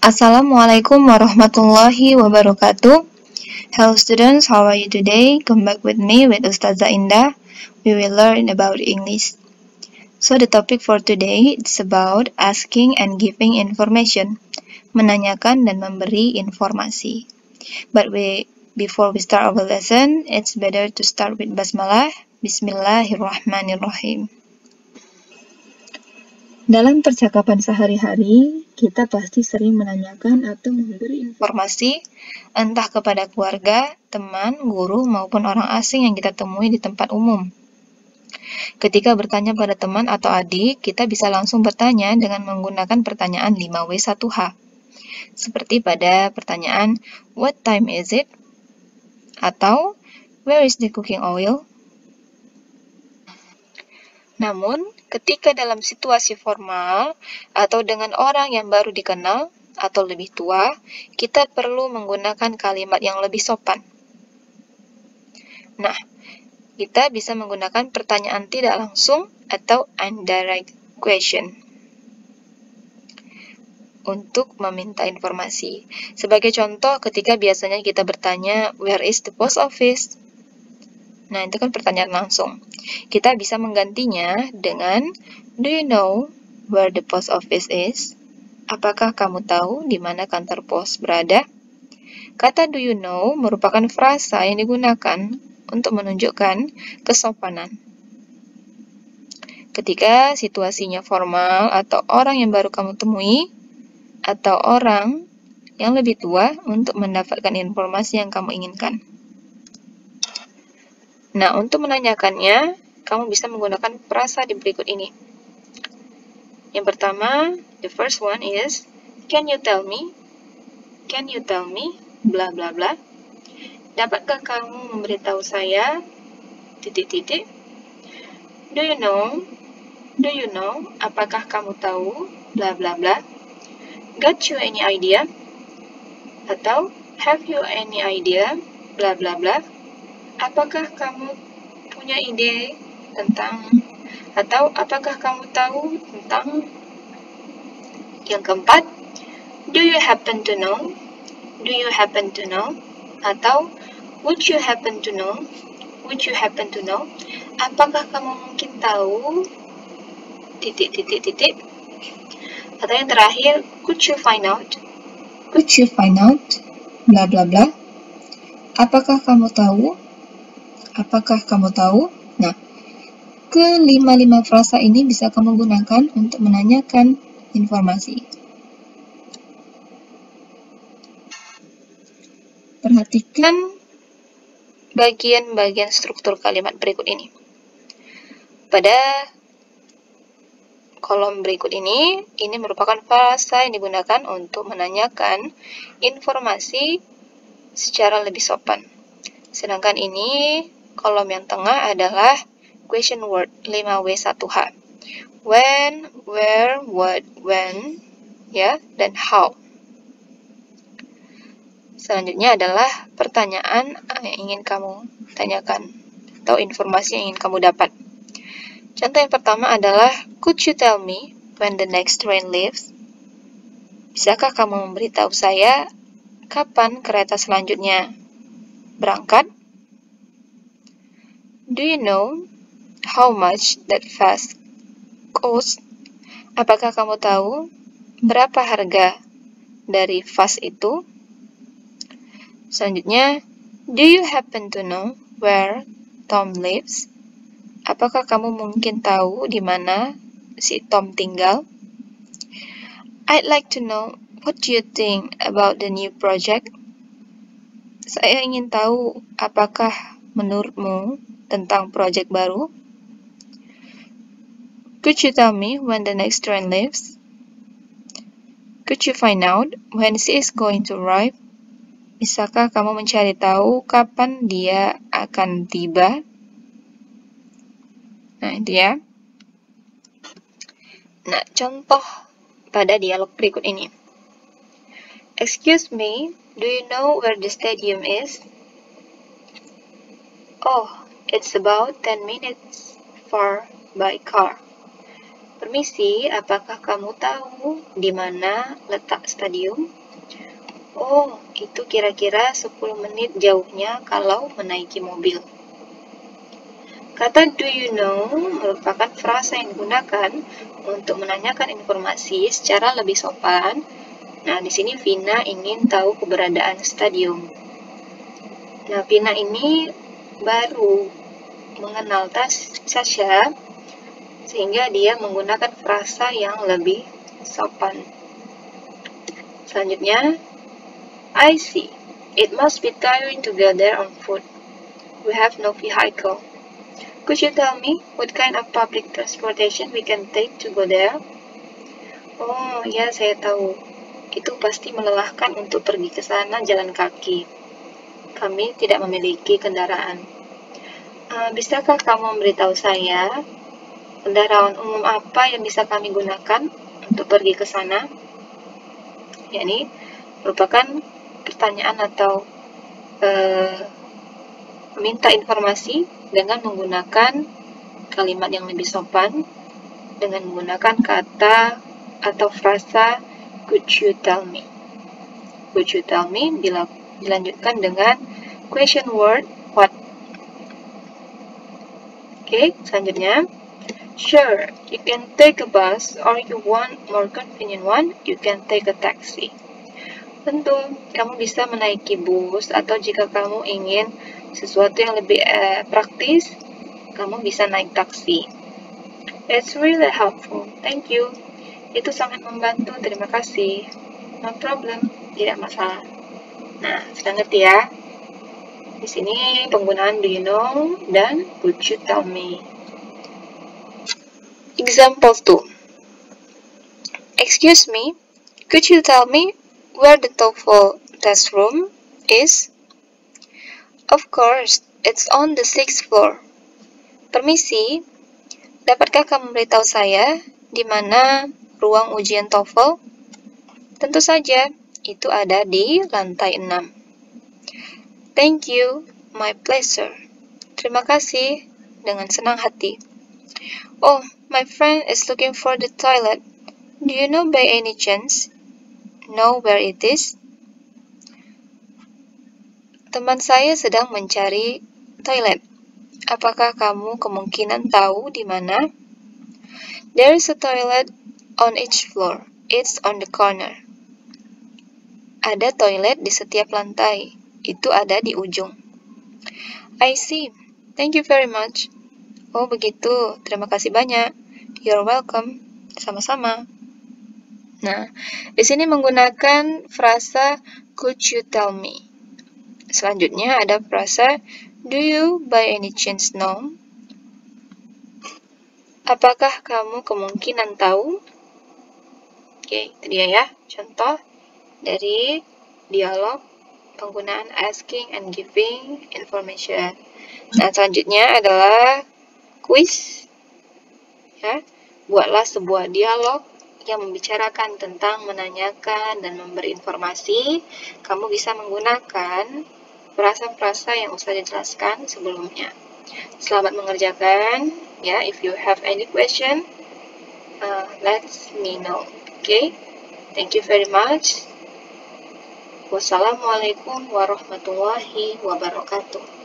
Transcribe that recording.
Assalamualaikum warahmatullahi wabarakatuh. Hello students, how are you today? Come back with me with Ustazah Indah. We will learn about English. So the topic for today is about asking and giving information. Menanyakan dan memberi informasi. But before we start our lesson, it's better to start with basmalah. Bismillahirrahmanirrahim. Dalam percakapan sehari-hari, kita pasti sering menanyakan atau memberi informasi entah kepada keluarga, teman, guru, maupun orang asing yang kita temui di tempat umum. Ketika bertanya pada teman atau adik, kita bisa langsung bertanya dengan menggunakan pertanyaan 5W1H. Seperti pada pertanyaan, what time is it? Atau, where is the cooking oil? Namun, ketika dalam situasi formal atau dengan orang yang baru dikenal atau lebih tua, kita perlu menggunakan kalimat yang lebih sopan. Nah, kita bisa menggunakan pertanyaan tidak langsung atau indirect question untuk meminta informasi. Sebagai contoh, ketika biasanya kita bertanya, where is the post office? Nah, itu kan pertanyaan langsung. Kita bisa menggantinya dengan, do you know where the post office is? Apakah kamu tahu di mana kantor pos berada? Kata do you know merupakan frasa yang digunakan untuk menunjukkan kesopanan. Ketika situasinya formal atau orang yang baru kamu temui, atau orang yang lebih tua untuk mendapatkan informasi yang kamu inginkan. Nah, untuk menanyakannya, kamu bisa menggunakan frasa di berikut ini. Yang pertama, the first one is, can you tell me? Can you tell me? Bla bla bla. Dapatkah kamu memberitahu saya? Titik-titik. Do you know? Do you know? Apakah kamu tahu? Bla bla bla. Got you any idea? Atau, have you any idea? Bla bla bla. Apakah kamu punya ide tentang, atau apakah kamu tahu tentang? Yang keempat, do you happen to know? Do you happen to know? Atau, would you happen to know? Would you happen to know? Apakah kamu mungkin tahu? Titik-titik-titik. Atau yang terakhir, could you find out? Could you find out? Bla bla bla. Apakah kamu tahu? Apakah kamu tahu? Nah, kelima-lima frasa ini bisa kamu gunakan untuk menanyakan informasi. Perhatikan bagian-bagian struktur kalimat berikut ini. Pada kolom berikut ini merupakan frasa yang digunakan untuk menanyakan informasi secara lebih sopan. Sedangkan ini, kolom yang tengah adalah question word 5W1H. When, where, what, when, ya, dan how. Selanjutnya adalah pertanyaan yang ingin kamu tanyakan atau informasi yang ingin kamu dapat. Contoh yang pertama adalah, could you tell me when the next train leaves? Bisakah kamu memberitahu saya kapan kereta selanjutnya berangkat? Do you know how much that fast costs? Apakah kamu tahu berapa harga dari fast itu? Selanjutnya, do you happen to know where Tom lives? Apakah kamu mungkin tahu di mana si Tom tinggal? I'd like to know what do you think about the new project? Saya ingin tahu apakah menurutmu tentang proyek baru? Could you tell me when the next train leaves? Could you find out when she is going to arrive? Bisakah kamu mencari tahu kapan dia akan tiba? Nah, itu ya. Nah, contoh pada dialog berikut ini. Excuse me, do you know where the stadium is? Oh, it's about 10 minutes far by car. Permisi, apakah kamu tahu di mana letak stadium? Oh, itu kira-kira 10 menit jauhnya kalau menaiki mobil. Kata do you know merupakan frasa yang digunakan untuk menanyakan informasi secara lebih sopan. Nah, di sini Vina ingin tahu keberadaan stadium. Nah, Vina ini baru mengenal Sasha, sehingga dia menggunakan frasa yang lebih sopan. Selanjutnya, I see. It must be tiring to go there on foot. We have no vehicle. Could you tell me what kind of public transportation we can take to go there? Oh, ya saya tahu. Itu pasti melelahkan untuk pergi ke sana jalan kaki. Kami tidak memiliki kendaraan. Bisakah kamu memberitahu saya kendaraan umum apa yang bisa kami gunakan untuk pergi ke sana? Ya, ini merupakan pertanyaan atau meminta informasi dengan menggunakan kalimat yang lebih sopan dengan menggunakan kata atau frasa could you tell me. Could you tell me dilanjutkan dengan question word what. Oke, selanjutnya sure, you can take a bus or you want more convenient one, you can take a taxi. Tentu, kamu bisa menaiki bus atau jika kamu ingin sesuatu yang lebih praktis, kamu bisa naik taksi. It's really helpful. Thank you. Itu sangat membantu. Terima kasih. No problem. Tidak masalah. Nah, sudah ngerti ya? Di sini penggunaan do you know dan could you tell me. Example 2. Excuse me, could you tell me where the TOEFL test room is? Of course, it's on the 6th floor. Permisi, dapatkah kamu beritahu saya di mana ruang ujian TOEFL? Tentu saja, itu ada di lantai 6. Thank you, my pleasure. Terima kasih, dengan senang hati. Oh, my friend is looking for the toilet. Do you know by any chance know where it is? Teman saya sedang mencari toilet. Apakah kamu kemungkinan tahu di mana? There is a toilet on each floor. It's on the corner. Ada toilet di setiap lantai. Itu ada di ujung. I see. Thank you very much. Oh, begitu. Terima kasih banyak. You're welcome. Sama-sama. Nah, di sini menggunakan frasa could you tell me. Selanjutnya ada frasa do you by any chance know? Apakah kamu kemungkinan tahu? Oke, itu dia ya. Contoh dari dialog penggunaan asking and giving information. Nah, selanjutnya adalah quiz. Ya, buatlah sebuah dialog yang membicarakan tentang menanyakan dan memberi informasi. Kamu bisa menggunakan frasa-frasa yang sudah dijelaskan sebelumnya. Selamat mengerjakan. Ya, if you have any question, let me know. Okay, thank you very much. Wassalamualaikum warahmatullahi wabarakatuh.